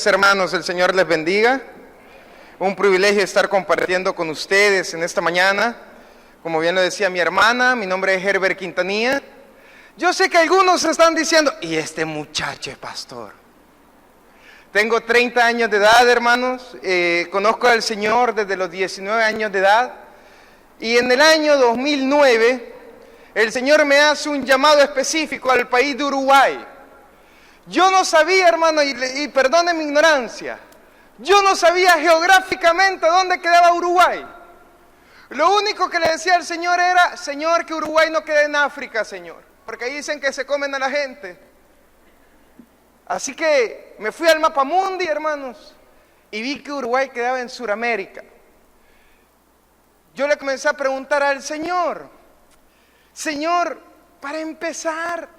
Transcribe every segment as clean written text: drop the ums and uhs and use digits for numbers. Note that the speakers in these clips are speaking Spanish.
Hermanos, el Señor les bendiga. Un privilegio estar compartiendo con ustedes en esta mañana. Como bien lo decía mi hermana, mi nombre es Herbert Quintanilla. Yo sé que algunos están diciendo, ¿y este muchacho es pastor? Tengo 30 años de edad, hermanos. Conozco al Señor desde los 19 años de edad. Y en el año 2009, el Señor me hace un llamado específico al país de Uruguay. Yo no sabía, hermano, y perdone mi ignorancia, yo no sabía geográficamente dónde quedaba Uruguay. Lo único que le decía al Señor era, Señor, que Uruguay no quede en África, Señor, porque ahí dicen que se comen a la gente. Así que me fui al Mapamundi, hermanos, y vi que Uruguay quedaba en Sudamérica. Yo le comencé a preguntar al Señor, Señor, para empezar,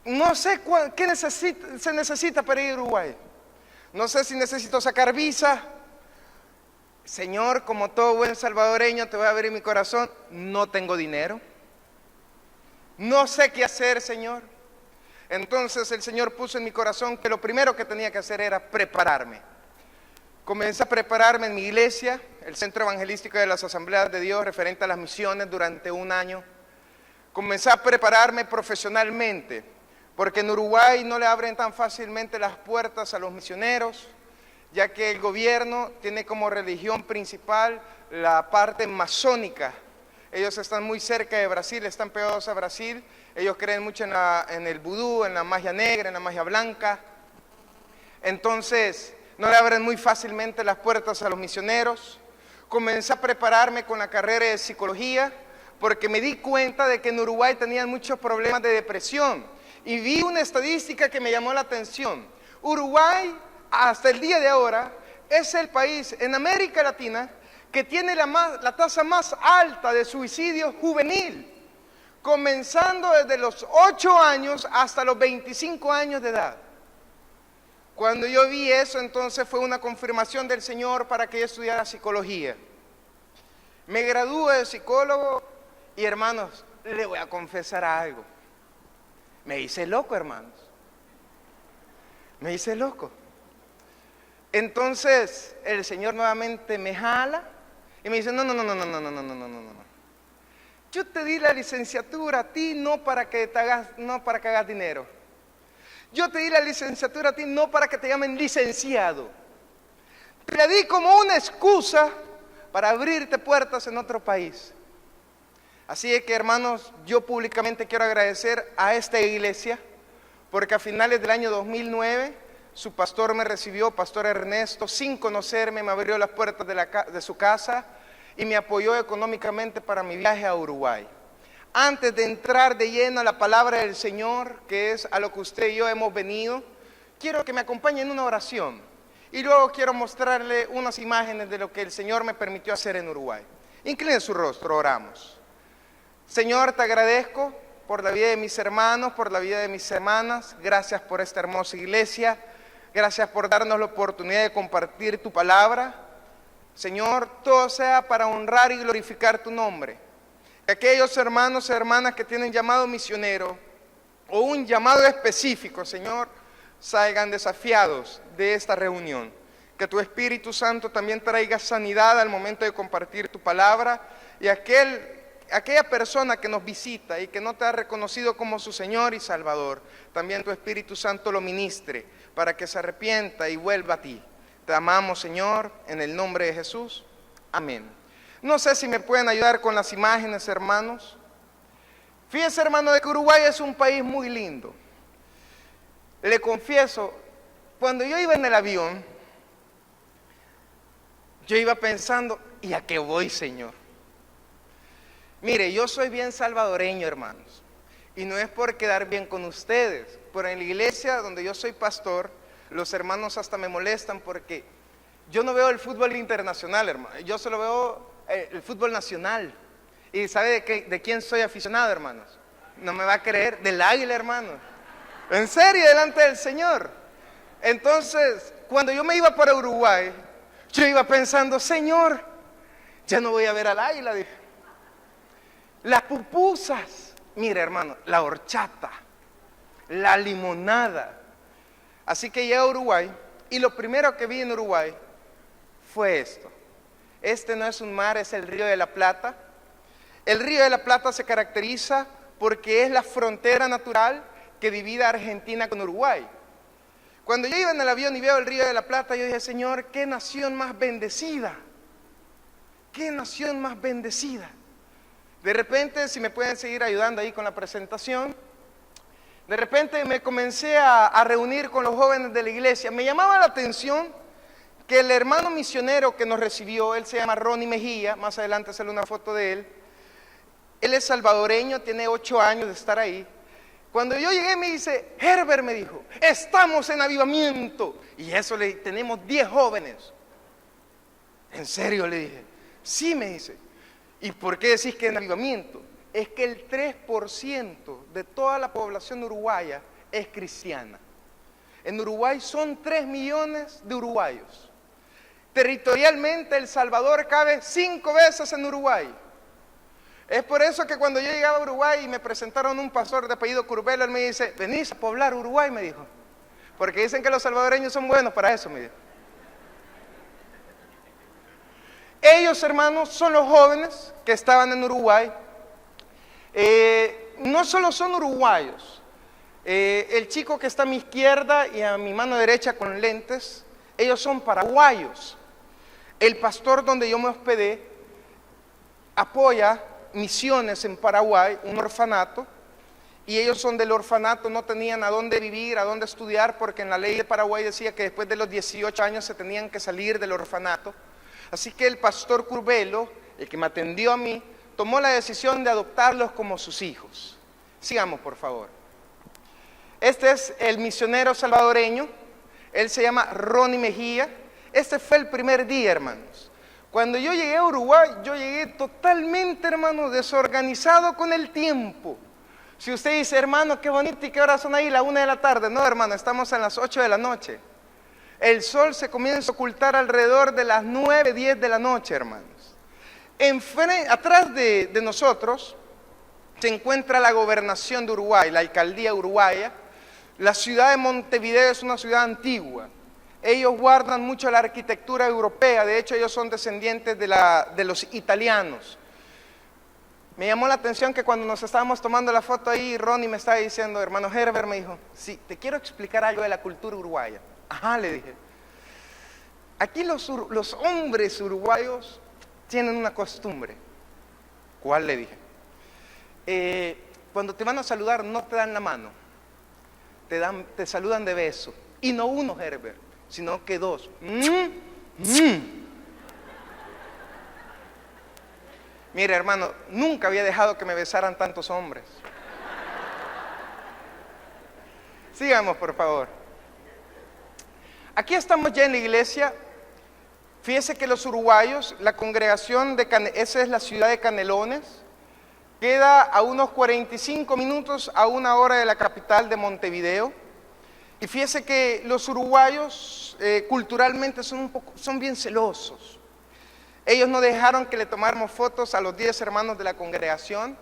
no sé qué se necesita para ir a Uruguay. No sé si necesito sacar visa. Señor, como todo buen salvadoreño, te voy a abrir mi corazón. No tengo dinero. No sé qué hacer, Señor. Entonces el Señor puso en mi corazón que lo primero que tenía que hacer era prepararme. Comencé a prepararme en mi iglesia, el Centro Evangelístico de las Asambleas de Dios, referente a las misiones durante un año. Comencé a prepararme profesionalmente, porque en Uruguay no le abren tan fácilmente las puertas a los misioneros, ya que el gobierno tiene como religión principal la parte masónica. Ellos están muy cerca de Brasil, están pegados a Brasil. Ellos creen mucho en el vudú, en la magia negra, en la magia blanca. Entonces, no le abren muy fácilmente las puertas a los misioneros. Comencé a prepararme con la carrera de psicología, porque me di cuenta de que en Uruguay tenían muchos problemas de depresión. Y vi una estadística que me llamó la atención. Uruguay, hasta el día de ahora, es el país en América Latina que tiene la tasa más alta de suicidio juvenil, comenzando desde los 8 años hasta los 25 años de edad. Cuando yo vi eso, entonces fue una confirmación del Señor para que yo estudiara psicología. Me gradué de psicólogo y, hermanos, le voy a confesar algo. Me hice loco, hermanos. Me hice loco. Entonces el Señor nuevamente me jala y me dice, no. Yo te di la licenciatura a ti no para que hagas dinero. Yo te di la licenciatura a ti no para que te llamen licenciado. Te la di como una excusa para abrirte puertas en otro país. Así es que, hermanos, yo públicamente quiero agradecer a esta iglesia, porque a finales del año 2009, su pastor me recibió, Pastor Ernesto, sin conocerme, me abrió las puertas de su casa y me apoyó económicamente para mi viaje a Uruguay. Antes de entrar de lleno a la palabra del Señor, que es a lo que usted y yo hemos venido, quiero que me acompañe en una oración. Y luego quiero mostrarle unas imágenes de lo que el Señor me permitió hacer en Uruguay. Incline su rostro, oramos. Señor, te agradezco por la vida de mis hermanos, por la vida de mis hermanas. Gracias por esta hermosa iglesia. Gracias por darnos la oportunidad de compartir tu palabra. Señor, todo sea para honrar y glorificar tu nombre. Que aquellos hermanos y hermanas que tienen llamado misionero o un llamado específico, Señor, salgan desafiados de esta reunión. Que tu Espíritu Santo también traiga sanidad al momento de compartir tu palabra y aquella persona que nos visita y que no te ha reconocido como su Señor y Salvador, también tu Espíritu Santo lo ministre para que se arrepienta y vuelva a ti. Te amamos, Señor, en el nombre de Jesús. Amén. No sé si me pueden ayudar con las imágenes, hermanos. Fíjense, hermano, de que Uruguay es un país muy lindo. Le confieso, cuando yo iba en el avión, yo iba pensando, ¿y a qué voy, Señor? Mire, yo soy bien salvadoreño, hermanos, y no es por quedar bien con ustedes, pero en la iglesia donde yo soy pastor, los hermanos hasta me molestan porque yo no veo el fútbol internacional, hermano, yo solo veo el fútbol nacional. ¿Y sabe de quién soy aficionado, hermanos? No me va a creer, del Águila, hermanos. En serio, delante del Señor. Entonces, cuando yo me iba para Uruguay, yo iba pensando, Señor, ya no voy a ver al Águila, dije. Las pupusas, mire, hermano, la horchata, la limonada. Así que llegué a Uruguay y lo primero que vi en Uruguay fue esto. Este no es un mar, es el Río de la Plata. El Río de la Plata se caracteriza porque es la frontera natural que divide a Argentina con Uruguay. Cuando yo iba en el avión y veo el Río de la Plata, yo dije, Señor, qué nación más bendecida. Qué nación más bendecida. De repente, si me pueden seguir ayudando ahí con la presentación, de repente me comencé a reunir con los jóvenes de la iglesia. Me llamaba la atención que el hermano misionero que nos recibió, él se llama Ronnie Mejía, más adelante sale una foto de él. Él es salvadoreño, tiene 8 años de estar ahí. Cuando yo llegué me dice, Herbert, me dijo, estamos en avivamiento. Y eso tenemos 10 jóvenes. ¿En serio? Le dije. Sí, me dice. ¿Y por qué decís que en avivamiento? Es que el 3% de toda la población uruguaya es cristiana. En Uruguay son 3 millones de uruguayos. Territorialmente El Salvador cabe 5 veces en Uruguay. Es por eso que cuando yo llegaba a Uruguay y me presentaron un pastor de apellido Curbelo, él me dice, venís a poblar Uruguay, me dijo. Porque dicen que los salvadoreños son buenos para eso, me dijo. Ellos, hermanos, son los jóvenes que estaban en Uruguay. No solo son uruguayos. El chico que está a mi izquierda y a mi mano derecha con lentes, ellos son paraguayos. El pastor donde yo me hospedé apoya misiones en Paraguay, un orfanato, y ellos son del orfanato, no tenían a dónde vivir, a dónde estudiar, porque en la ley de Paraguay decía que después de los 18 años se tenían que salir del orfanato. Así que el pastor Curbelo, el que me atendió a mí, tomó la decisión de adoptarlos como sus hijos. Sigamos, por favor. Este es el misionero salvadoreño, él se llama Ronnie Mejía. Este fue el primer día, hermanos. Cuando yo llegué a Uruguay, yo llegué totalmente, hermano, desorganizado con el tiempo. Si usted dice, hermano, qué bonito, ¿y qué horas son ahí? La 1 de la tarde. No, hermano, estamos a las 8 de la noche. El sol se comienza a ocultar alrededor de las 9, 10 de la noche, hermanos. Atrás de nosotros se encuentra la gobernación de Uruguay, la alcaldía uruguaya. La ciudad de Montevideo es una ciudad antigua. Ellos guardan mucho la arquitectura europea, de hecho ellos son descendientes de los italianos. Me llamó la atención que cuando nos estábamos tomando la foto ahí, Ronnie me estaba diciendo, hermano Herbert, me dijo, sí, te quiero explicar algo de la cultura uruguaya. Ajá, le dije. Aquí los hombres uruguayos tienen una costumbre. ¿Cuál? Le dije. Cuando te van a saludar no te dan la mano, te saludan de beso. Y no uno, Herbert, sino que 2. Mire, hermano, nunca había dejado que me besaran tantos hombres. Sigamos, por favor. Aquí estamos ya en la iglesia. Fíjese que los uruguayos, la congregación esa es la ciudad de Canelones, queda a unos 45 minutos a 1 hora de la capital de Montevideo. Y fíjese que los uruguayos culturalmente son bien celosos. Ellos no dejaron que le tomáramos fotos a los 10 hermanos de la congregación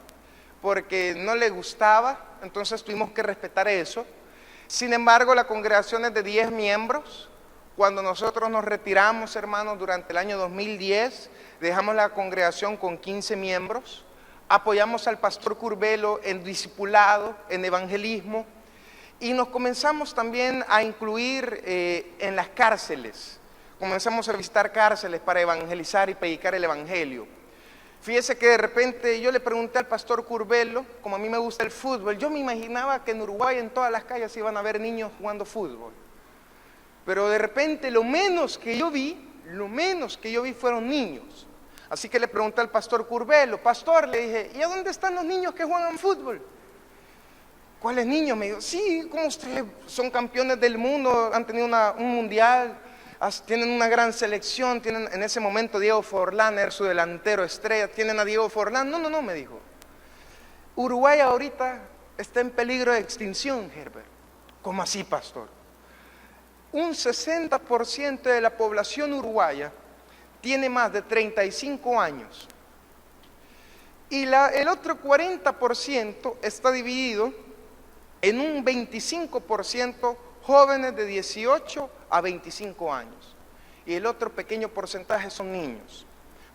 porque no les gustaba, entonces tuvimos que respetar eso. Sin embargo, la congregación es de 10 miembros. Cuando nosotros nos retiramos, hermanos, durante el año 2010, dejamos la congregación con 15 miembros. Apoyamos al pastor Curbelo en discipulado, en evangelismo. Y nos comenzamos también a incluir en las cárceles. Comenzamos a visitar cárceles para evangelizar y predicar el evangelio. Fíjese que de repente yo le pregunté al pastor Curbelo, como a mí me gusta el fútbol, yo me imaginaba que en Uruguay en todas las calles iban a haber niños jugando fútbol. Pero de repente lo menos que yo vi fueron niños. Así que le pregunté al pastor Curbelo, pastor, le dije, ¿y a dónde están los niños que juegan fútbol? ¿Cuáles niños? Me dijo, sí, como ustedes son campeones del mundo, han tenido un mundial, tienen una gran selección, tienen en ese momento Diego Forlán era su delantero estrella, tienen a Diego Forlán. No, me dijo. Uruguay ahorita está en peligro de extinción, Herbert. ¿Cómo así, pastor? Un 60% de la población uruguaya tiene más de 35 años. Y el otro 40% está dividido en un 25% jóvenes de 18 a 25 años. Y el otro pequeño porcentaje son niños.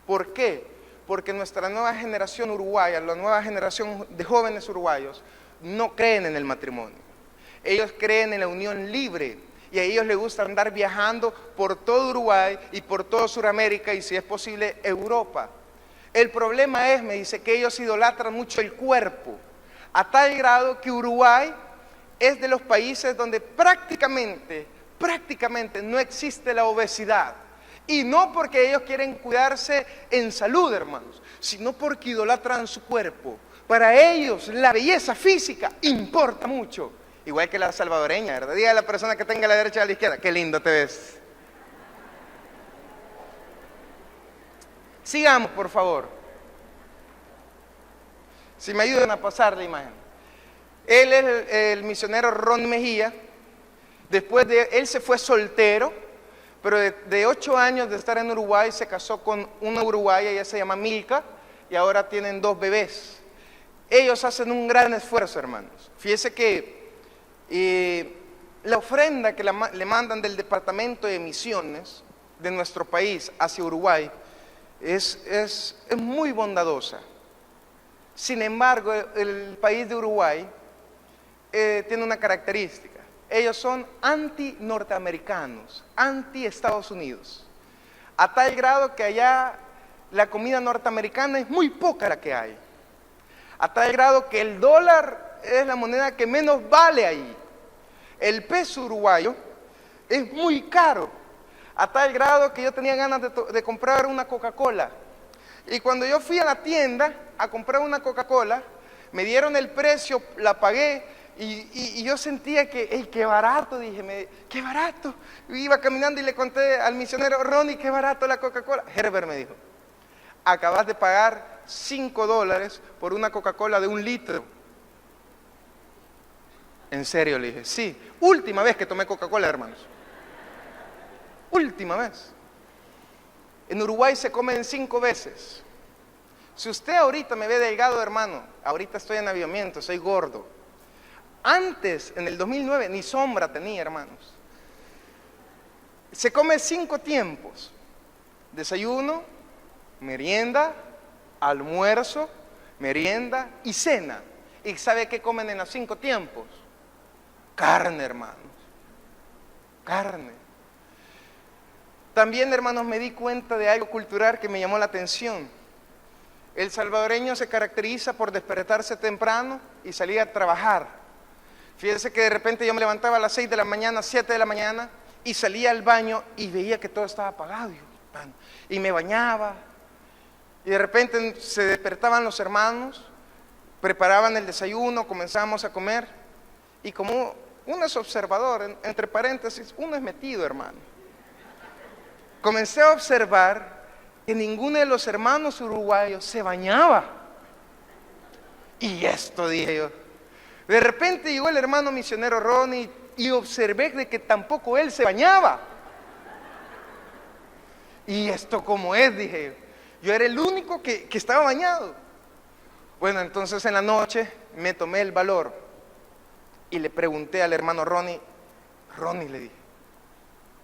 ¿Por qué? Porque nuestra nueva generación uruguaya, la nueva generación de jóvenes uruguayos, no creen en el matrimonio. Ellos creen en la unión libre y a ellos les gusta andar viajando por todo Uruguay y por toda Sudamérica y si es posible Europa. El problema es, me dice, que ellos idolatran mucho el cuerpo, a tal grado que Uruguay es de los países donde prácticamente no existe la obesidad. Y no porque ellos quieren cuidarse en salud, hermanos, sino porque idolatran su cuerpo. Para ellos la belleza física importa mucho. Igual que la salvadoreña, ¿verdad? Diga a la persona que tenga a la derecha y a la izquierda, qué lindo te ves. Sigamos, por favor. Si me ayudan a pasar la imagen. Él es el misionero Ron Mejía. Después de él se fue soltero, pero de 8 años de estar en Uruguay se casó con una uruguaya, ella se llama Milka, y ahora tienen 2 bebés. Ellos hacen un gran esfuerzo, hermanos. Fíjese que la ofrenda que le mandan del Departamento de Misiones de nuestro país hacia Uruguay es muy bondadosa. Sin embargo, el país de Uruguay tiene una característica. Ellos son anti-norteamericanos, anti-Estados Unidos. A tal grado que allá la comida norteamericana es muy poca la que hay. A tal grado que el dólar es la moneda que menos vale ahí. El peso uruguayo es muy caro. A tal grado que yo tenía ganas de comprar una Coca-Cola. Y cuando yo fui a la tienda a comprar una Coca-Cola, me dieron el precio, la pagué. Y yo sentía que, qué barato, dije, qué barato. Iba caminando y le conté al misionero, Ronnie, qué barato la Coca-Cola. Herbert me dijo, acabas de pagar $5 por una Coca-Cola de 1 litro. ¿En serio? Le dije, sí. Última vez que tomé Coca-Cola, hermanos. Última vez. En Uruguay se comen 5 veces. Si usted ahorita me ve delgado, hermano, ahorita estoy en avivamiento, soy gordo. Antes, en el 2009, ni sombra tenía, hermanos. Se come 5 tiempos. Desayuno, merienda, almuerzo, merienda y cena. ¿Y sabe qué comen en los 5 tiempos? Carne, hermanos. Carne. También, hermanos, me di cuenta de algo cultural que me llamó la atención. El salvadoreño se caracteriza por despertarse temprano y salir a trabajar. Fíjense que de repente yo me levantaba a las 6 de la mañana, 7 de la mañana, y salía al baño y veía que todo estaba apagado. Y me bañaba. Y de repente se despertaban los hermanos, preparaban el desayuno, comenzábamos a comer. Y como uno es observador, entre paréntesis, uno es metido, hermano. Comencé a observar que ninguno de los hermanos uruguayos se bañaba. Y esto, dije yo. De repente llegó el hermano misionero Ronnie y observé de que tampoco él se bañaba. Y esto como es, dije yo. Yo era el único que estaba bañado. Bueno, entonces en la noche me tomé el valor y le pregunté al hermano Ronnie, le dije,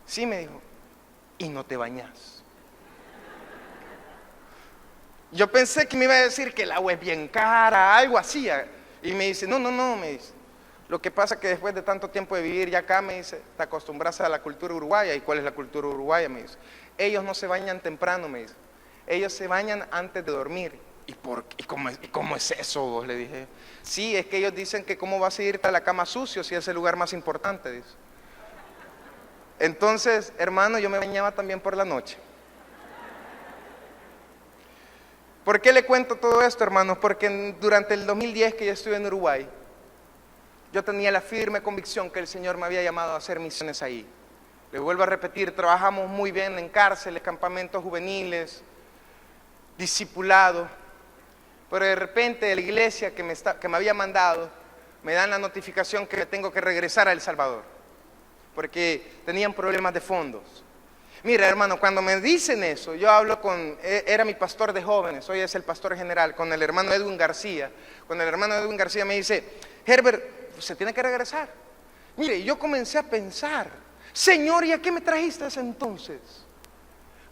sí, me dijo, ¿y no te bañas? Yo pensé que me iba a decir que el agua es bien cara, algo así. Y me dice, no, me dice. Lo que pasa es que después de tanto tiempo de vivir ya acá, me dice, te acostumbras a la cultura uruguaya. ¿Y cuál es la cultura uruguaya? Me dice, ellos no se bañan temprano, me dice. Ellos se bañan antes de dormir. ¿Y cómo es eso? Vos le dije. Sí, es que ellos dicen que cómo vas a irte a la cama sucio si es el lugar más importante, dice. Entonces, hermano, yo me bañaba también por la noche. ¿Por qué le cuento todo esto, hermanos? Porque durante el 2010 que yo estuve en Uruguay, yo tenía la firme convicción que el Señor me había llamado a hacer misiones ahí. Le vuelvo a repetir, trabajamos muy bien en cárceles, campamentos juveniles, discipulado, pero de repente de la iglesia que me había mandado, me dan la notificación que tengo que regresar a El Salvador, porque tenían problemas de fondos. Mira, hermano, cuando me dicen eso, yo hablo era mi pastor de jóvenes, hoy es el pastor general, con el hermano Edwin García. Cuando el hermano Edwin García me dice, Herbert, se tiene que regresar. Mire, yo comencé a pensar, Señor, ¿y a qué me trajiste entonces?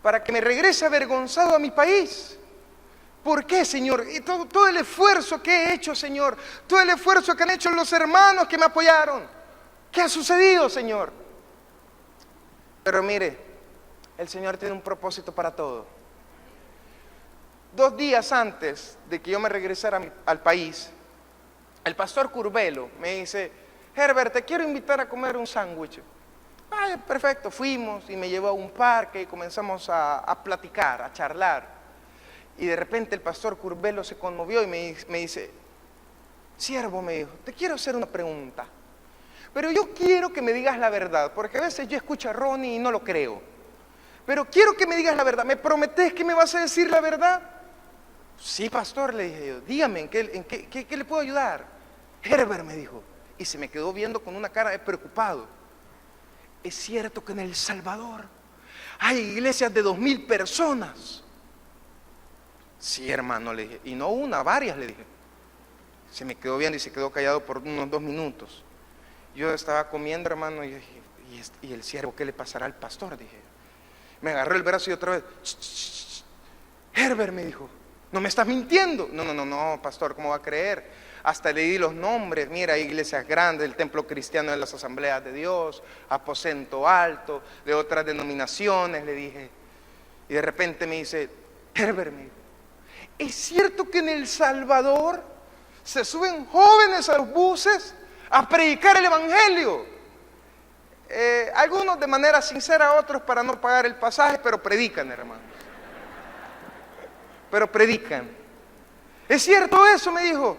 Para que me regrese avergonzado a mi país. ¿Por qué, Señor? Y todo el esfuerzo que he hecho, Señor, todo el esfuerzo que han hecho los hermanos que me apoyaron, ¿qué ha sucedido, Señor? Pero mire, el Señor tiene un propósito para todo. 2 días antes de que yo me regresara al país, el pastor Curbelo me dice, Herbert, te quiero invitar a comer un sándwich. Ay, perfecto, fuimos y me llevó a un parque y comenzamos a platicar, a charlar. Y de repente el pastor Curbelo se conmovió y me dice, siervo, me dijo, te quiero hacer una pregunta, pero yo quiero que me digas la verdad, porque a veces yo escucho a Ronnie y no lo creo. Pero quiero que me digas la verdad, ¿me prometes que me vas a decir la verdad? Sí, pastor, le dije yo, dígame, ¿en qué le puedo ayudar? Herbert, me dijo, y se me quedó viendo con una cara de preocupado. Es cierto que en El Salvador hay iglesias de 2,000 personas. Sí, hermano, le dije, y no una, varias, le dije. Se me quedó viendo y se quedó callado por unos 2 minutos. Yo estaba comiendo, hermano, y dije, ¿y el siervo qué le pasará al pastor? Dije. Me agarró el brazo y otra vez, Herbert, me dijo, ¿no me estás mintiendo? No, pastor, ¿cómo va a creer? Hasta le di los nombres, mira, iglesias grandes, el Templo Cristiano de las Asambleas de Dios, Aposento Alto, de otras denominaciones, le dije. Y de repente me dice, Herbert, me dijo, ¿es cierto que en El Salvador se suben jóvenes a los buses a predicar el Evangelio? Algunos de manera sincera, otros para no pagar el pasaje, pero predican, hermanos. Pero predican. ¿Es cierto eso? Me dijo.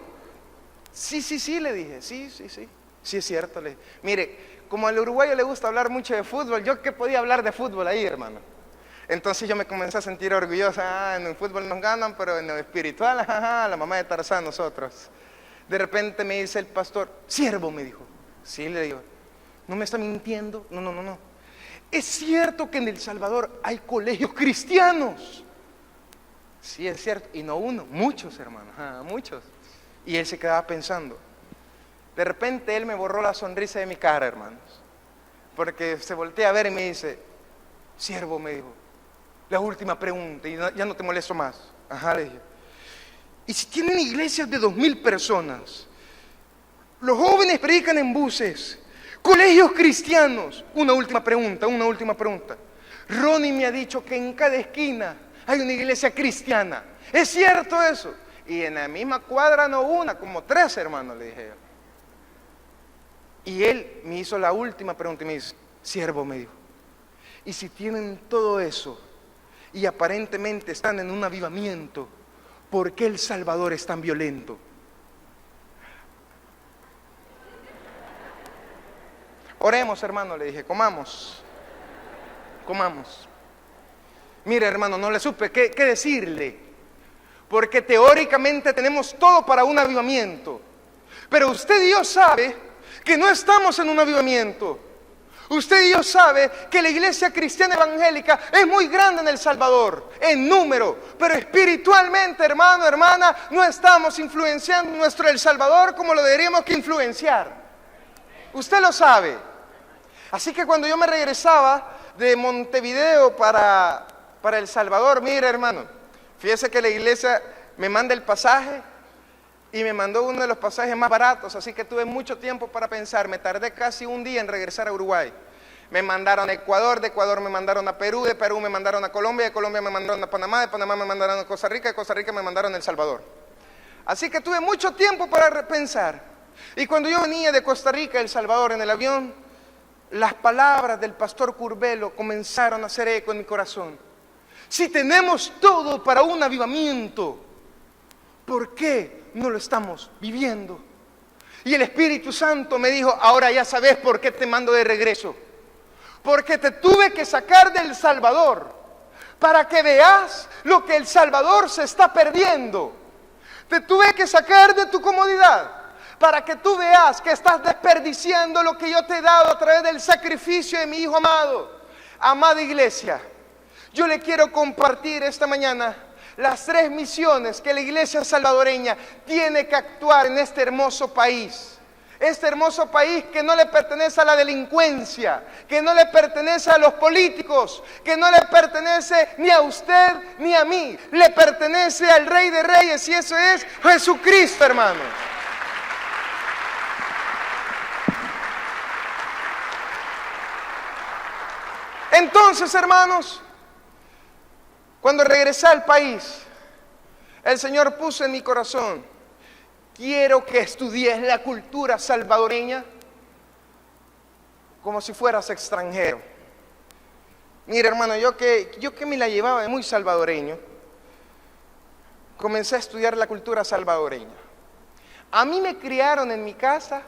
Sí, le dije, sí, es cierto. Le dije. Mire, como al uruguayo le gusta hablar mucho de fútbol, yo que podía hablar de fútbol ahí, hermano. Entonces yo me comencé a sentir orgullosa, en el fútbol nos ganan, pero en lo espiritual, la mamá de Tarzán nosotros. De repente me dice el pastor, siervo, me dijo. Sí, le digo, ¿no me está mintiendo? No. Es cierto que en El Salvador hay colegios cristianos. Sí, es cierto, y no uno, muchos, hermanos, muchos. Y él se quedaba pensando. De repente él me borró la sonrisa de mi cara, hermanos, porque se voltea a ver y me dice, siervo, me dijo, la última pregunta, y ya no te molesto más. Le dije, ¿y si tienen iglesias de 2,000 personas? Los jóvenes predican en buses, colegios cristianos. Una última pregunta. Ronnie me ha dicho que en cada esquina hay una iglesia cristiana. ¿Es cierto eso? Y en la misma cuadra no una, como 3, hermanos, le dije yo. Y él me hizo la última pregunta y me dice, siervo, me dijo, ¿y si tienen todo eso y aparentemente están en un avivamiento, por qué El Salvador es tan violento? Oremos, hermano, le dije, comamos. Mire, hermano, no le supe qué decirle, porque teóricamente tenemos todo para un avivamiento, pero usted y yo sabe que no estamos en un avivamiento. Usted y yo sabe que la iglesia cristiana evangélica es muy grande en El Salvador, en número, pero espiritualmente, hermano, hermana, no estamos influenciando nuestro El Salvador como lo deberíamos que influenciar. Usted lo sabe. Así que cuando yo me regresaba de Montevideo para El Salvador, mire, hermano, fíjese que la iglesia me manda el pasaje y me mandó uno de los pasajes más baratos, así que tuve mucho tiempo para pensar. Me tardé casi un día en regresar a Uruguay. Me mandaron a Ecuador, de Ecuador me mandaron a Perú, de Perú me mandaron a Colombia, de Colombia me mandaron a Panamá, de Panamá me mandaron a Costa Rica, de Costa Rica me mandaron a El Salvador. Así que tuve mucho tiempo para pensar. Y cuando yo venía de Costa Rica a El Salvador en el avión, las palabras del pastor Curbelo comenzaron a hacer eco en mi corazón. Si tenemos todo para un avivamiento, ¿por qué no lo estamos viviendo? Y el Espíritu Santo me dijo, ahora ya sabes por qué te mando de regreso. Porque te tuve que sacar del Salvador para que veas lo que El Salvador se está perdiendo. Te tuve que sacar de tu comodidad para que tú veas que estás desperdiciando lo que yo te he dado a través del sacrificio de mi Hijo amado. Amada iglesia, yo le quiero compartir esta mañana las 3 misiones que la iglesia salvadoreña tiene que actuar en este hermoso país. Este hermoso país que no le pertenece a la delincuencia, que no le pertenece a los políticos, que no le pertenece ni a usted ni a mí, le pertenece al Rey de Reyes, y eso es Jesucristo, hermanos. Entonces, hermanos, cuando regresé al país, el Señor puso en mi corazón: quiero que estudies la cultura salvadoreña como si fueras extranjero. Mira, hermano, yo que me la llevaba de muy salvadoreño, comencé a estudiar la cultura salvadoreña. A mí me criaron en mi casa,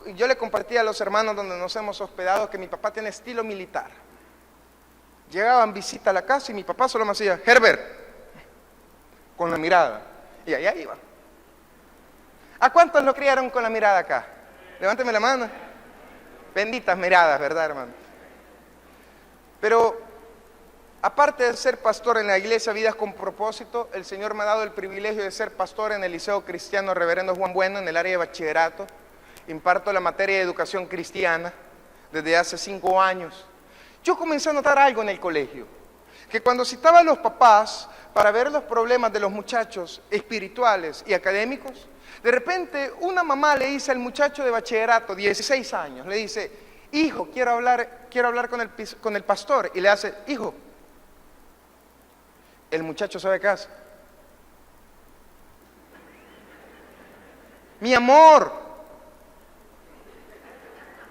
y yo le compartí a los hermanos donde nos hemos hospedado que mi papá tiene estilo militar. Llegaban visita a la casa y mi papá solo me hacía: Herbert, con la mirada, y allá iba. ¿A cuántos lo criaron con la mirada acá? Levánteme la mano. Benditas miradas, ¿verdad, hermano? Pero aparte de ser pastor en la iglesia Vidas con Propósito, el Señor me ha dado el privilegio de ser pastor en el Liceo Cristiano Reverendo Juan Bueno, en el área de bachillerato. Imparto la materia de educación cristiana desde hace 5 años. Yo comencé a notar algo en el colegio, que cuando citaba a los papás para ver los problemas de los muchachos espirituales y académicos, de repente una mamá le dice al muchacho de bachillerato, 16 años, le dice: hijo, quiero hablar con el pastor, y le hace: hijo. El muchacho sabe qué hace: mi amor.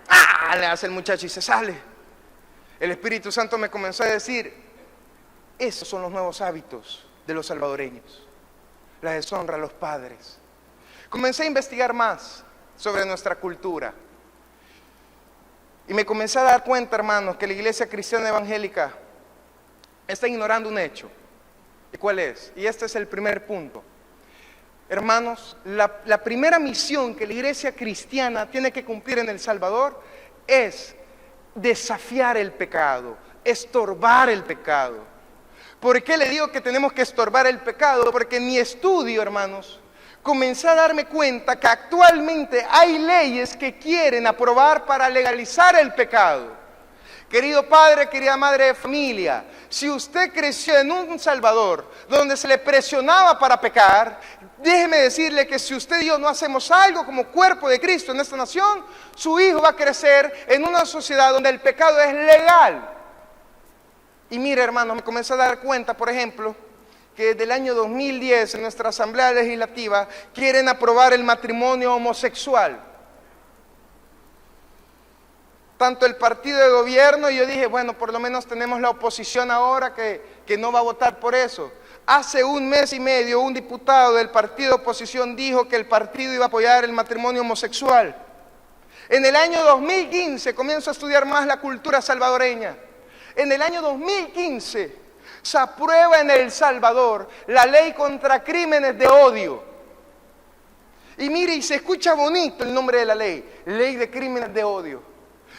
¡Ah! Le hace el muchacho y se sale. El Espíritu Santo me comenzó a decir: esos son los nuevos hábitos de los salvadoreños, la deshonra a los padres. Comencé a investigar más sobre nuestra cultura y me comencé a dar cuenta, hermanos, que la iglesia cristiana evangélica está ignorando un hecho. ¿Y cuál es? Y este es el primer punto. Hermanos, la primera misión que la iglesia cristiana tiene que cumplir en El Salvador es desafiar el pecado, estorbar el pecado. ¿Por qué le digo que tenemos que estorbar el pecado? Porque en mi estudio, hermanos, comencé a darme cuenta que actualmente hay leyes que quieren aprobar para legalizar el pecado. Querido padre, querida madre de familia, si usted creció en un Salvador donde se le presionaba para pecar, déjeme decirle que si usted y yo no hacemos algo como cuerpo de Cristo en esta nación, su hijo va a crecer en una sociedad donde el pecado es legal. Y mire, hermano, me comencé a dar cuenta, por ejemplo, que desde el año 2010 en nuestra Asamblea Legislativa quieren aprobar el matrimonio homosexual. Tanto el partido de gobierno, y yo dije, bueno, por lo menos tenemos la oposición ahora que no va a votar por eso. Hace 1 mes y medio un diputado del partido de oposición dijo que el partido iba a apoyar el matrimonio homosexual. En el año 2015 comienzo a estudiar más la cultura salvadoreña. En el año 2015 se aprueba en El Salvador la ley contra crímenes de odio. Y mire, y se escucha bonito el nombre de la ley, ley de crímenes de odio.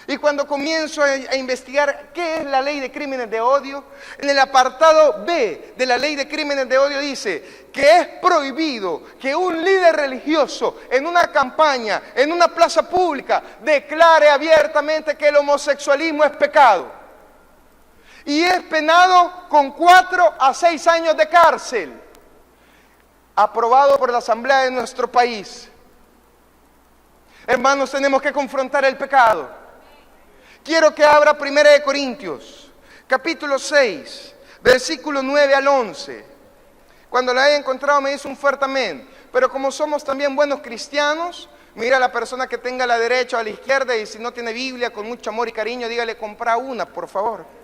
Y cuando comienzo a investigar qué es la ley de crímenes de odio, en el apartado B de la ley de crímenes de odio dice que es prohibido que un líder religioso en una campaña, en una plaza pública, declare abiertamente que el homosexualismo es pecado. Y es penado con 4 a 6 años de cárcel. Aprobado por la Asamblea de nuestro país. Hermanos, tenemos que confrontar el pecado. Quiero que abra 1 Corintios, capítulo 6, versículo 9 al 11. Cuando la haya encontrado me dice un fuerte amén. Pero como somos también buenos cristianos, mira a la persona que tenga a la derecha o a la izquierda, y si no tiene Biblia, con mucho amor y cariño, dígale: compra una, por favor.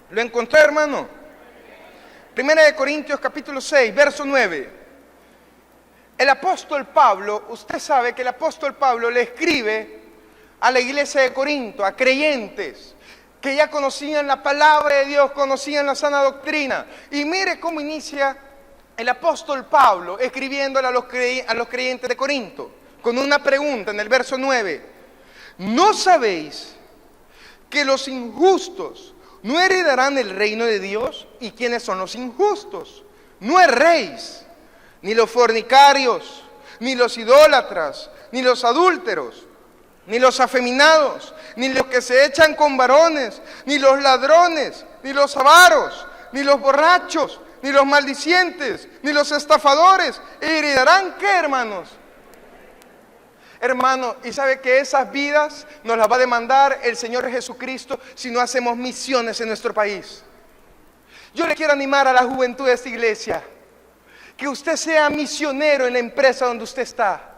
¿Lo encontré, hermano? 1 Corintios capítulo 6, verso 9. El apóstol Pablo, usted sabe que el apóstol Pablo le escribe a la iglesia de Corinto, a creyentes que ya conocían la palabra de Dios, conocían la sana doctrina. Y mire cómo inicia el apóstol Pablo escribiéndole a los creyentes de Corinto, con una pregunta en el verso 9. ¿No sabéis que los injustos no heredarán el reino de Dios? ¿Y quiénes son los injustos? No erréis, ni los fornicarios, ni los idólatras, ni los adúlteros, ni los afeminados, ni los que se echan con varones, ni los ladrones, ni los avaros, ni los borrachos, ni los maldicientes, ni los estafadores. ¿Heredarán qué, hermanos? Hermano, ¿y sabe que esas vidas nos las va a demandar el Señor Jesucristo si no hacemos misiones en nuestro país? Yo le quiero animar a la juventud de esta iglesia, que usted sea misionero en la empresa donde usted está,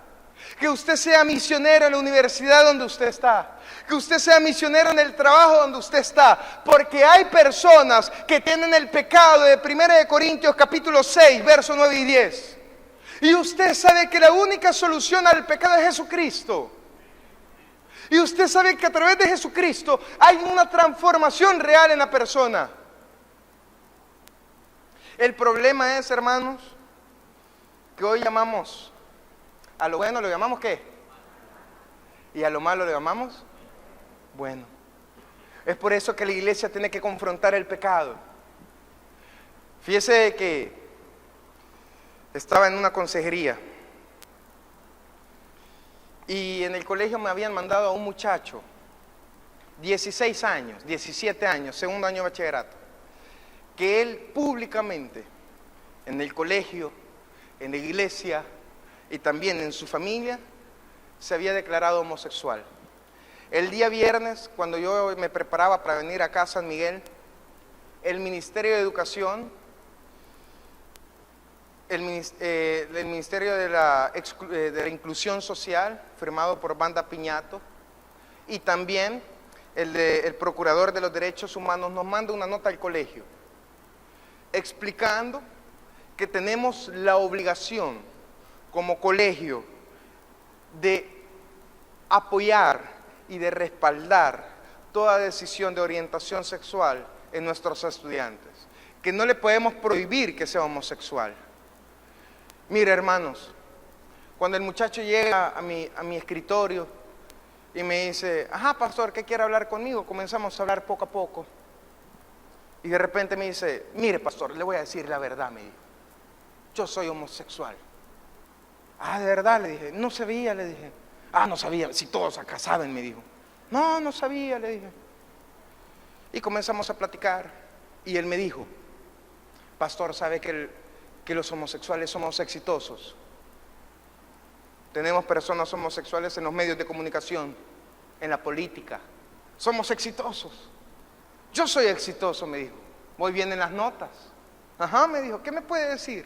que usted sea misionero en la universidad donde usted está, que usted sea misionero en el trabajo donde usted está, porque hay personas que tienen el pecado de 1 de Corintios capítulo 6, versos 9 y 10. Y usted sabe que la única solución al pecado es Jesucristo. Y usted sabe que a través de Jesucristo hay una transformación real en la persona. El problema es, hermanos, que hoy llamamos a lo bueno, ¿lo llamamos qué? Y a lo malo lo llamamos bueno. Es por eso que la iglesia tiene que confrontar el pecado. Fíjese que estaba en una consejería y en el colegio me habían mandado a un muchacho, 16 años, 17 años, segundo año de bachillerato, que él públicamente, en el colegio, en la iglesia y también en su familia, se había declarado homosexual. El día viernes, cuando yo me preparaba para venir acá a San Miguel, el Ministerio de Educación, el Ministerio de la Inclusión Social, firmado por Banda Piñato, y también el Procurador de los Derechos Humanos nos manda una nota al colegio, explicando que tenemos la obligación como colegio de apoyar y de respaldar toda decisión de orientación sexual en nuestros estudiantes, que no le podemos prohibir que sea homosexual. Mire, hermanos, cuando el muchacho llega a mi escritorio y me dice, ajá, pastor, ¿qué quiere hablar conmigo? Comenzamos a hablar poco a poco. Y de repente me dice, mire, pastor, le voy a decir la verdad, me dijo. Yo soy homosexual. Ah, ¿de verdad? Le dije. No sabía, le dije. Ah, no sabía, si todos acá saben, me dijo. No, no sabía, le dije. Y comenzamos a platicar. Y él me dijo, pastor, ¿sabe que los homosexuales somos exitosos? Tenemos personas homosexuales en los medios de comunicación, en la política. Somos exitosos. Yo soy exitoso, me dijo. Voy bien en las notas. Ajá, me dijo, ¿qué me puede decir?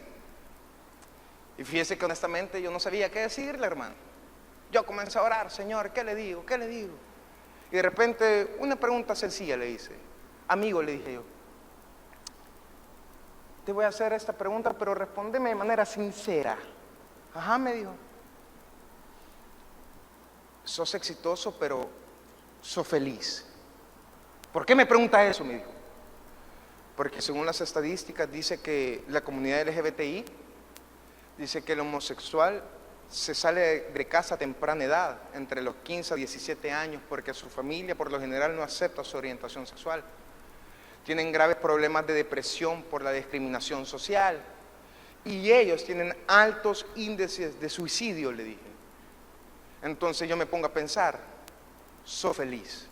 Y fíjese que honestamente yo no sabía qué decirle, hermano. Yo comencé a orar, Señor, ¿qué le digo? ¿Qué le digo? Y de repente una pregunta sencilla le hice. Amigo, le dije yo, te voy a hacer esta pregunta, pero respóndeme de manera sincera. Ajá, me dijo. Sos exitoso, pero sos feliz. ¿Por qué me pregunta eso? Me dijo. Porque según las estadísticas dice que la comunidad LGBTI dice que el homosexual se sale de casa a temprana edad, entre los 15 a 17 años, porque su familia por lo general no acepta su orientación sexual. Tienen graves problemas de depresión por la discriminación social y ellos tienen altos índices de suicidio, le dije. Entonces yo me pongo a pensar, soy feliz.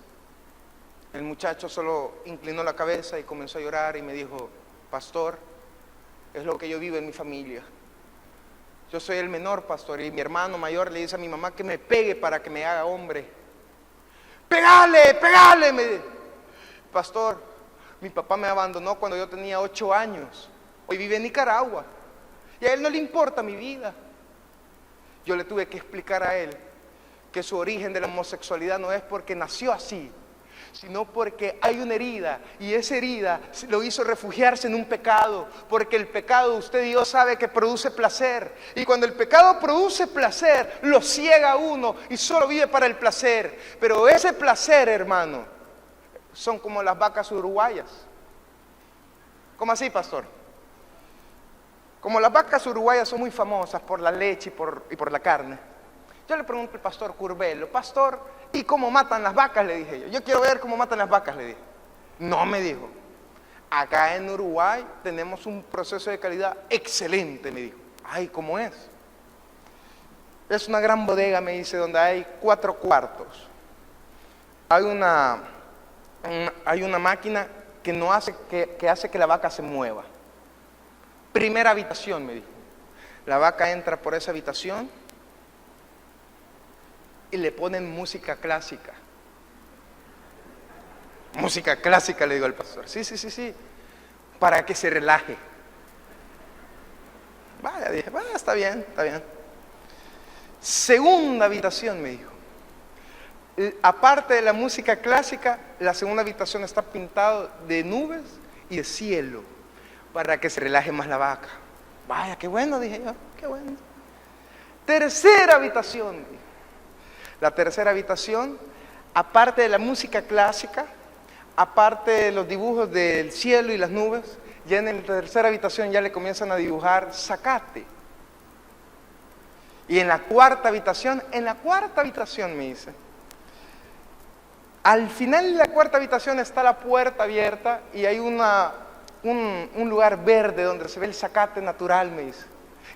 El muchacho solo inclinó la cabeza y comenzó a llorar y me dijo, pastor, es lo que yo vivo en mi familia. Yo soy el menor, pastor, y mi hermano mayor le dice a mi mamá que me pegue para que me haga hombre. ¡Pégale, pégale! Me dice. Pastor, mi papá me abandonó cuando yo tenía 8 años. Hoy vive en Nicaragua. Y a él no le importa mi vida. Yo le tuve que explicar a él que su origen de la homosexualidad no es porque nació así, sino porque hay una herida, y esa herida lo hizo refugiarse en un pecado, porque el pecado, usted y yo sabe que produce placer, y cuando el pecado produce placer, lo ciega a uno y solo vive para el placer. Pero ese placer, hermano, son como las vacas uruguayas. ¿Cómo así, pastor? Como las vacas uruguayas son muy famosas por la leche y por la carne, Yo le pregunté al pastor Curbelo, pastor, ¿y cómo matan las vacas? Le dije yo. Yo quiero ver cómo matan las vacas, le dije. No, me dijo. Acá en Uruguay tenemos un proceso de calidad excelente, me dijo. Ay, ¿cómo es? Es una gran bodega, me dice, donde hay 4 cuartos. Hay una máquina que no hace que hace que la vaca se mueva. Primera habitación, me dijo. La vaca entra por esa habitación y le ponen música clásica. Música clásica, le digo al pastor. Sí, para que se relaje. Vaya, dije, vaya, está bien. Segunda habitación, me dijo. Aparte de la música clásica, la segunda habitación está pintada de nubes y de cielo, para que se relaje más la vaca. Vaya, qué bueno, dije yo, qué bueno. Tercera habitación, me dijo. La tercera habitación, aparte de la música clásica, aparte de los dibujos del cielo y las nubes, ya en la tercera habitación ya le comienzan a dibujar zacate. Y en la cuarta habitación me dice, al final de la cuarta habitación está la puerta abierta y hay un lugar verde donde se ve el zacate natural, me dice.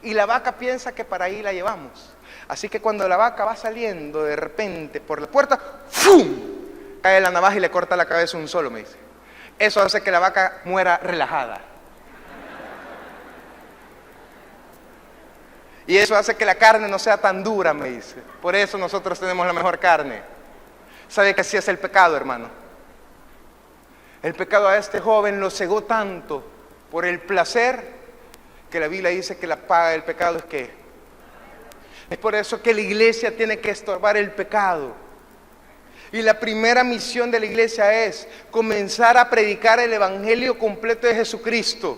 Y la vaca piensa que para ahí la llevamos. Así que cuando la vaca va saliendo de repente por la puerta, ¡fum!, cae la navaja y le corta la cabeza un solo, me dice. Eso hace que la vaca muera relajada. Y eso hace que la carne no sea tan dura, me dice. Por eso nosotros tenemos la mejor carne. ¿Sabe que así es el pecado, hermano? El pecado a este joven lo cegó tanto por el placer que la Biblia dice que la paga del pecado es ¿qué? Es por eso que la iglesia tiene que estorbar el pecado. Y la primera misión de la iglesia es comenzar a predicar el evangelio completo de Jesucristo.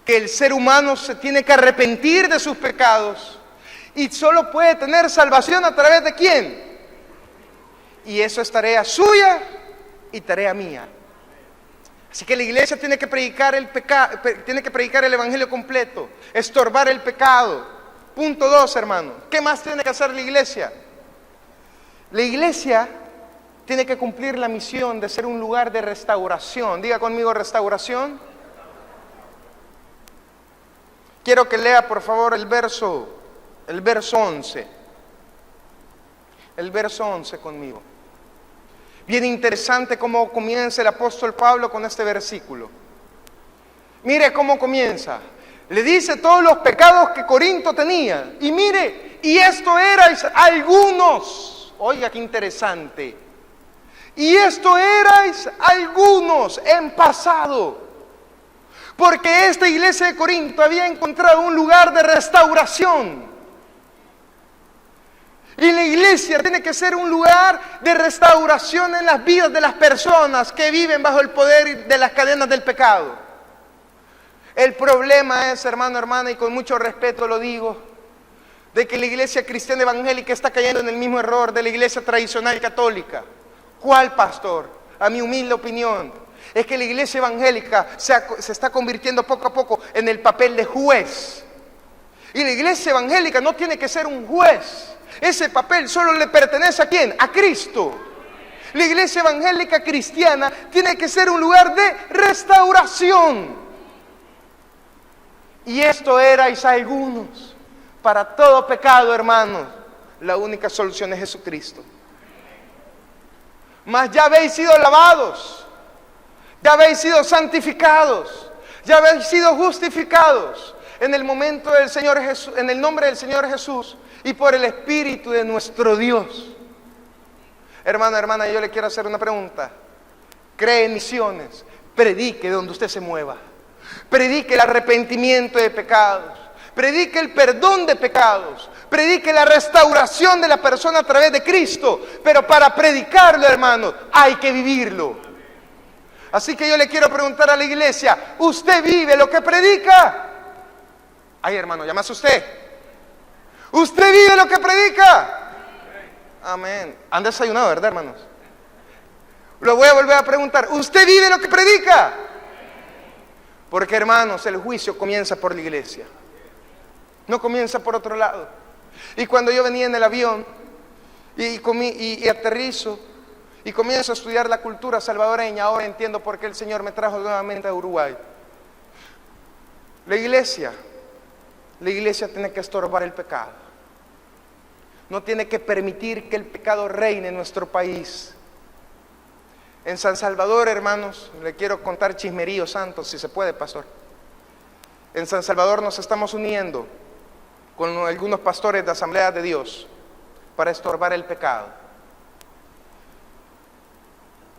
Que el ser humano se tiene que arrepentir de sus pecados y solo puede tener salvación a través de ¿quién? Y eso es tarea suya y tarea mía. Así que la iglesia tiene que predicar el evangelio completo, estorbar el pecado. Punto 2, hermano. ¿Qué más tiene que hacer la iglesia? La iglesia tiene que cumplir la misión de ser un lugar de restauración. Diga conmigo, restauración. Quiero que lea, por favor, el verso 11. El verso 11 conmigo. Bien interesante cómo comienza el apóstol Pablo con este versículo. Mire cómo comienza. Le dice todos los pecados que Corinto tenía. Y mire, y esto erais algunos. Oiga, qué interesante. Y esto erais algunos en pasado. Porque esta iglesia de Corinto había encontrado un lugar de restauración. Y la iglesia tiene que ser un lugar de restauración en las vidas de las personas que viven bajo el poder de las cadenas del pecado. El problema es, hermana, y con mucho respeto lo digo, de que la iglesia cristiana evangélica está cayendo en el mismo error de la iglesia tradicional católica. ¿Cuál, pastor? A mi humilde opinión, es que la iglesia evangélica se está convirtiendo poco a poco en el papel de juez. Y la iglesia evangélica no tiene que ser un juez. Ese papel solo le pertenece ¿a quién? A Cristo. La iglesia evangélica cristiana tiene que ser un lugar de restauración. Y esto erais algunos. Para todo pecado, hermanos, la única solución es Jesucristo. Mas ya habéis sido lavados, ya habéis sido santificados, ya habéis sido justificados en el momento del Señor Jesús, en el nombre del Señor Jesús y por el Espíritu de nuestro Dios. Hermana, yo le quiero hacer una pregunta. Cree en misiones, predique donde usted se mueva. Predique el arrepentimiento de pecados, predique el perdón de pecados, predique la restauración de la persona a través de Cristo. Pero para predicarlo, hermano, hay que vivirlo. Así que yo le quiero preguntar a la iglesia, ¿usted vive lo que predica? Ay, hermano, ¿llamas usted? ¿Usted vive lo que predica? Amén. Han desayunado, ¿verdad, hermanos? Lo voy a volver a preguntar, ¿usted vive lo que predica? Porque, hermanos, el juicio comienza por la iglesia. No comienza por otro lado. Y cuando yo venía en el avión y aterrizo y comienzo a estudiar la cultura salvadoreña, ahora entiendo por qué el Señor me trajo nuevamente a Uruguay. La iglesia tiene que estorbar el pecado. No tiene que permitir que el pecado reine en nuestro país. En San Salvador, hermanos, le quiero contar chismerío santo, si se puede, pastor. En San Salvador nos estamos uniendo con algunos pastores de Asamblea de Dios para estorbar el pecado.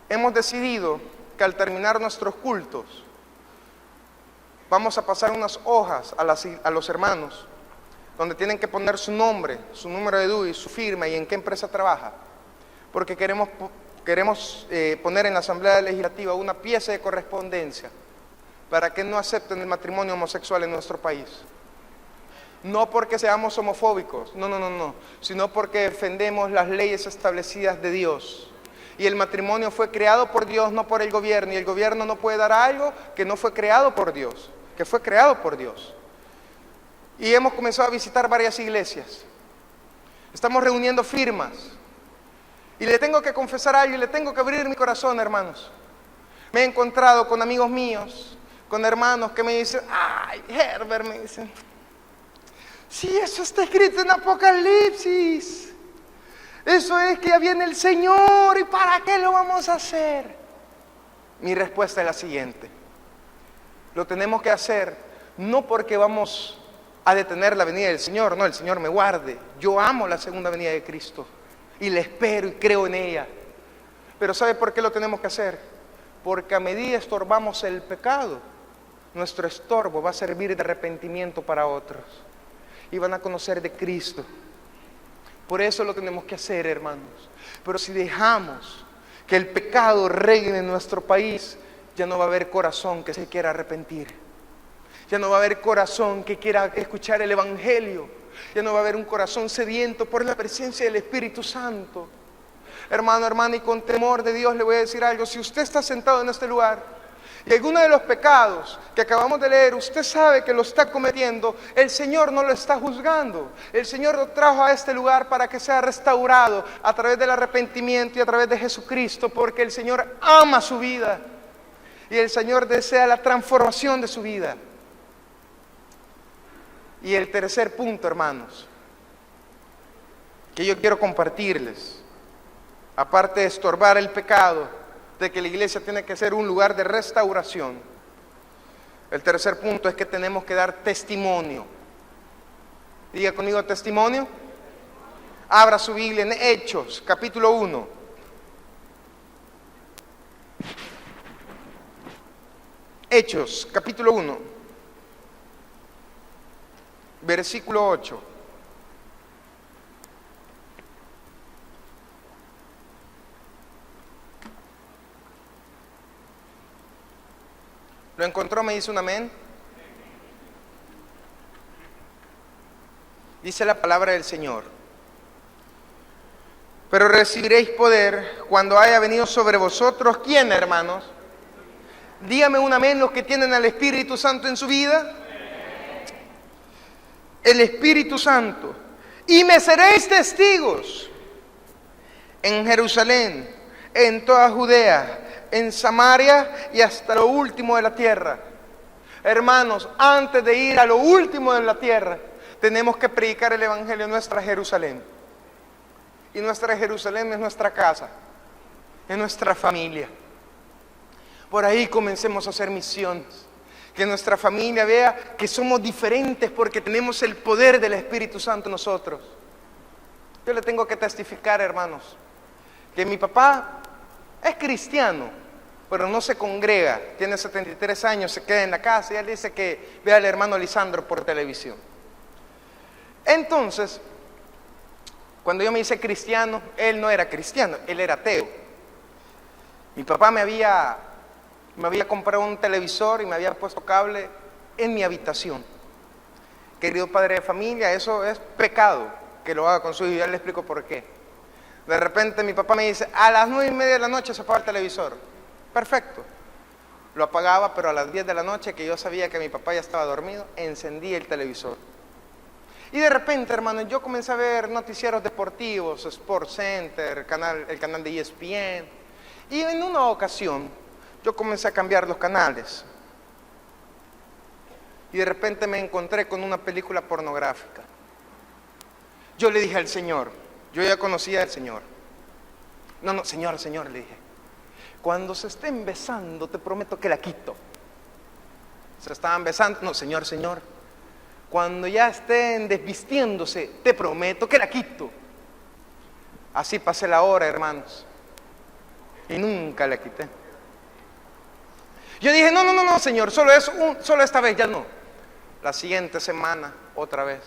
Hemos decidido que al terminar nuestros cultos vamos a pasar unas hojas a los hermanos donde tienen que poner su nombre, su número de DUI, su firma y en qué empresa trabaja, porque queremos poner en la Asamblea Legislativa una pieza de correspondencia para que no acepten el matrimonio homosexual en nuestro país. No porque seamos homofóbicos, no, sino porque defendemos las leyes establecidas de Dios. Y el matrimonio fue creado por Dios, no por el gobierno, y el gobierno no puede dar algo que no fue creado por Dios, que fue creado por Dios. Y hemos comenzado a visitar varias iglesias. Estamos reuniendo firmas. Y le tengo que confesar algo y le tengo que abrir mi corazón, hermanos. Me he encontrado con amigos míos, con hermanos que me dicen, ay, Herbert, me dicen, sí, eso está escrito en Apocalipsis. Eso es que ya viene el Señor, ¿y para qué lo vamos a hacer? Mi respuesta es la siguiente: lo tenemos que hacer no porque vamos a detener la venida del Señor, no, el Señor me guarde. Yo amo la segunda venida de Cristo y le espero y creo en ella. Pero ¿sabe por qué lo tenemos que hacer? Porque a medida estorbamos el pecado, nuestro estorbo va a servir de arrepentimiento para otros y van a conocer de Cristo. Por eso lo tenemos que hacer, hermanos. Pero si dejamos que el pecado reine en nuestro país, ya no va a haber corazón que se quiera arrepentir. Ya no va a haber corazón que quiera escuchar el Evangelio. Ya no va a haber un corazón sediento por la presencia del Espíritu Santo. Hermano, hermana, y con temor de Dios le voy a decir algo. Si usted está sentado en este lugar y alguno de los pecados que acabamos de leer, usted sabe que lo está cometiendo, el Señor no lo está juzgando. El Señor lo trajo a este lugar para que sea restaurado a través del arrepentimiento y a través de Jesucristo, porque el Señor ama su vida y el Señor desea la transformación de su vida. Y el tercer punto, hermanos, que yo quiero compartirles, aparte de estorbar el pecado, de que la iglesia tiene que ser un lugar de restauración, el tercer punto es que tenemos que dar testimonio. Diga conmigo, testimonio. Abra su Biblia en Hechos, capítulo 1. Hechos, capítulo 1, versículo 8. ¿Lo encontró? ¿Me dice un amén? Dice la palabra del Señor: pero recibiréis poder cuando haya venido sobre vosotros. ¿Quién, hermanos? Dígame un amén los que tienen al Espíritu Santo en su vida. El Espíritu Santo. Y me seréis testigos en Jerusalén, en toda Judea, en Samaria y hasta lo último de la tierra. Hermanos, antes de ir a lo último de la tierra, tenemos que predicar el Evangelio en nuestra Jerusalén. Y nuestra Jerusalén es nuestra casa, es nuestra familia. Por ahí comencemos a hacer misiones. Que nuestra familia vea que somos diferentes porque tenemos el poder del Espíritu Santo en nosotros. Yo le tengo que testificar, hermanos, que mi papá es cristiano, pero no se congrega. Tiene 73 años, se queda en la casa y él dice que vea al hermano Lisandro por televisión. Entonces, cuando yo me hice cristiano, él no era cristiano, él era ateo. Mi papá me había comprado un televisor y me había puesto cable en mi habitación. Querido padre de familia, eso es pecado que lo haga con su hijo. Ya le explico por qué. De repente mi papá me dice, a las 9:30 de la noche se apaga el televisor. Perfecto. Lo apagaba, pero a las 10 de la noche, que yo sabía que mi papá ya estaba dormido, encendí el televisor. Y de repente, hermano, yo comencé a ver noticieros deportivos, Sports Center, el canal de ESPN. Y en una ocasión, yo comencé a cambiar los canales. Y de repente me encontré con una película pornográfica. Yo le dije al Señor, yo ya conocía al Señor. No, Señor, le dije. Cuando se estén besando, te prometo que la quito. Se estaban besando, no, Señor. Cuando ya estén desvistiéndose, te prometo que la quito. Así pasé la hora, hermanos. Y nunca la quité. Yo dije, no, Señor, solo esta vez, ya no. La siguiente semana, otra vez.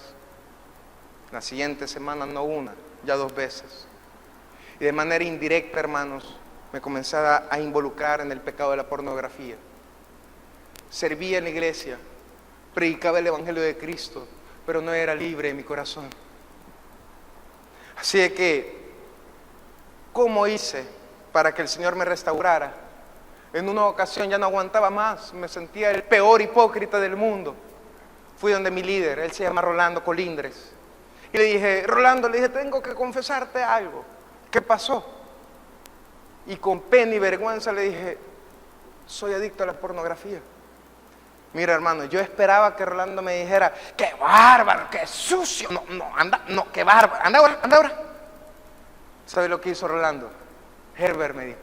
La siguiente semana, no una, ya 2 veces. Y de manera indirecta, hermanos, me comencé a involucrar en el pecado de la pornografía. Servía en la iglesia, predicaba el Evangelio de Cristo, pero no era libre en mi corazón. Así de que, ¿cómo hice para que el Señor me restaurara? En una ocasión ya no aguantaba más, me sentía el peor hipócrita del mundo. Fui donde mi líder, él se llama Rolando Colindres. Y le dije, Rolando, tengo que confesarte algo. ¿Qué pasó? Y con pena y vergüenza le dije, soy adicto a la pornografía. Mira, hermano, yo esperaba que Rolando me dijera, qué bárbaro, qué sucio. No, qué bárbaro, anda ahora. ¿Sabe lo que hizo Rolando? Herbert me dijo,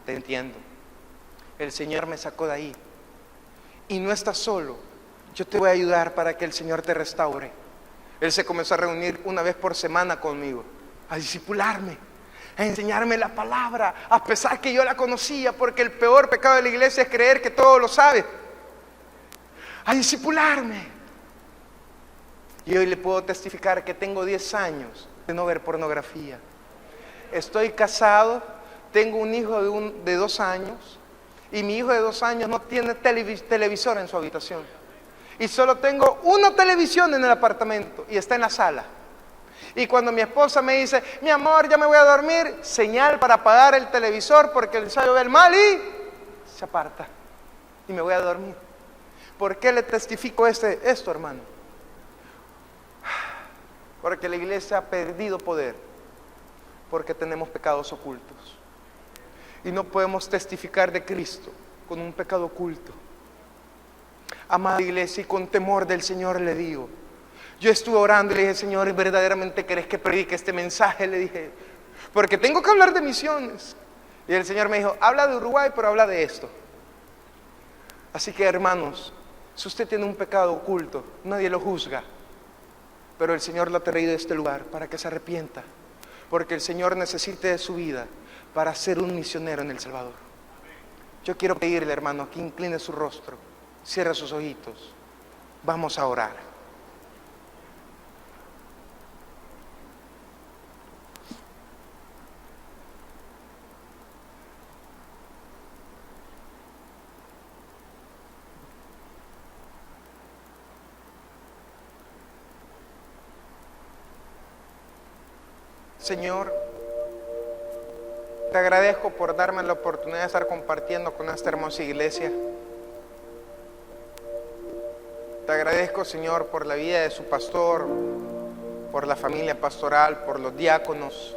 te entiendo. El Señor me sacó de ahí. Y no estás solo, yo te voy a ayudar para que el Señor te restaure. Él se comenzó a reunir una vez por semana conmigo, a discipularme, a enseñarme la palabra, a pesar que yo la conocía, porque el peor pecado de la iglesia es creer que todo lo sabe. A discipularme. Y hoy le puedo testificar que tengo 10 años de no ver pornografía. Estoy casado, tengo un hijo de 2 años, y mi hijo de 2 años no tiene televisor en su habitación. Y solo tengo una televisión en el apartamento, y está en la sala. Y cuando mi esposa me dice, mi amor, ya me voy a dormir, señal para apagar el televisor porque el ensayo ve el mal y se aparta. Y me voy a dormir. ¿Por qué le testifico esto, hermano? Porque la iglesia ha perdido poder, porque tenemos pecados ocultos. Y no podemos testificar de Cristo con un pecado oculto. Amada iglesia, y con temor del Señor le digo, yo estuve orando y le dije, Señor, ¿verdaderamente querés que predique este mensaje? Le dije, porque tengo que hablar de misiones. Y el Señor me dijo, habla de Uruguay, pero habla de esto. Así que, hermanos, si usted tiene un pecado oculto, nadie lo juzga, pero el Señor lo ha traído a este lugar para que se arrepienta, porque el Señor necesita de su vida para ser un misionero en El Salvador. Yo quiero pedirle, hermano, que incline su rostro, cierre sus ojitos, vamos a orar. Señor, te agradezco por darme la oportunidad de estar compartiendo con esta hermosa iglesia. Te agradezco, Señor, por la vida de su pastor, por la familia pastoral, por los diáconos,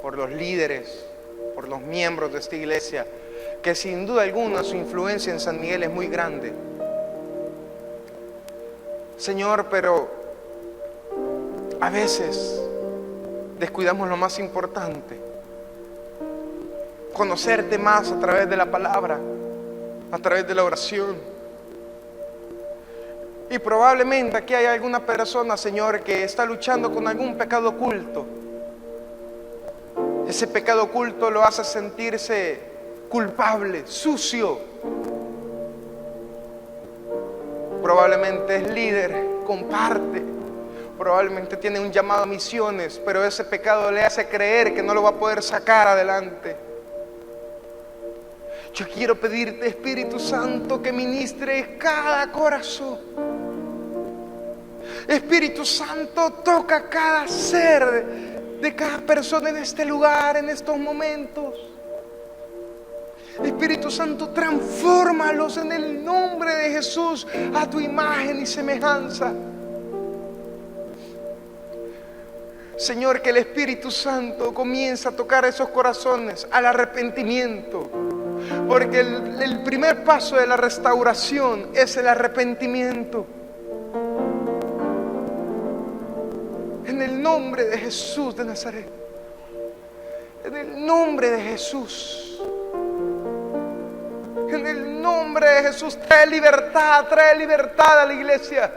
por los líderes, por los miembros de esta iglesia, que sin duda alguna su influencia en San Miguel es muy grande. Señor, pero a veces descuidamos lo más importante, conocerte más a través de la palabra, a través de la oración. Y probablemente aquí hay alguna persona, Señor, que está luchando con algún pecado oculto. Ese pecado oculto lo hace sentirse culpable, sucio. Probablemente es líder, comparte. Probablemente tiene un llamado a misiones, pero ese pecado le hace creer que no lo va a poder sacar adelante. Yo quiero pedirte, Espíritu Santo, que ministre cada corazón. Espíritu Santo, toca cada ser de cada persona en este lugar, en estos momentos. Espíritu Santo, transfórmalos en el nombre de Jesús a tu imagen y semejanza. Señor, que el Espíritu Santo comience a tocar esos corazones al arrepentimiento. Porque el primer paso de la restauración es el arrepentimiento. En el nombre de Jesús de Nazaret. En el nombre de Jesús. En el nombre de Jesús, trae libertad a la iglesia.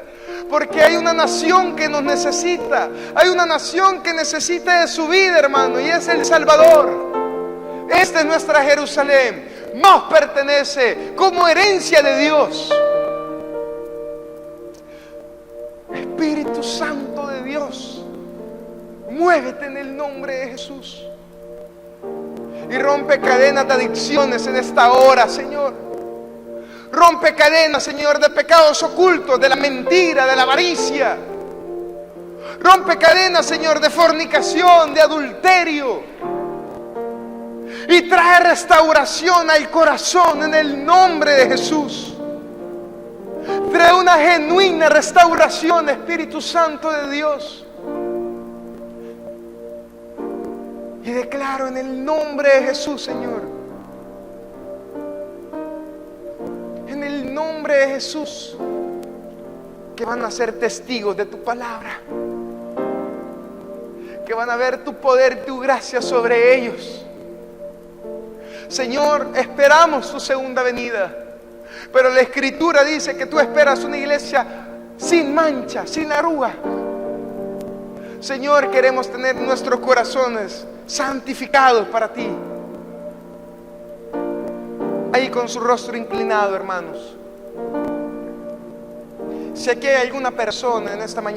Porque hay una nación que nos necesita. Hay una nación que necesita de su vida, hermano, y es el Salvador. Esta es nuestra Jerusalén. Nos pertenece como herencia de Dios. Espíritu Santo de Dios, muévete en el nombre de Jesús. Y rompe cadenas de adicciones en esta hora, Señor. Rompe cadenas, Señor, de pecados ocultos, de la mentira, de la avaricia. Rompe cadenas, Señor, de fornicación, de adulterio. Y trae restauración al corazón en el nombre de Jesús. Trae una genuina restauración, Espíritu Santo de Dios. Y declaro en el nombre de Jesús, Señor, en el nombre de Jesús, que van a ser testigos de tu palabra, que van a ver tu poder, tu gracia sobre ellos. Señor, esperamos tu segunda venida, pero la Escritura dice que tú esperas una iglesia sin mancha, sin arruga. Señor, queremos tener nuestros corazones santificados para ti. Ahí con su rostro inclinado, hermanos. Si aquí hay alguna persona en esta mañana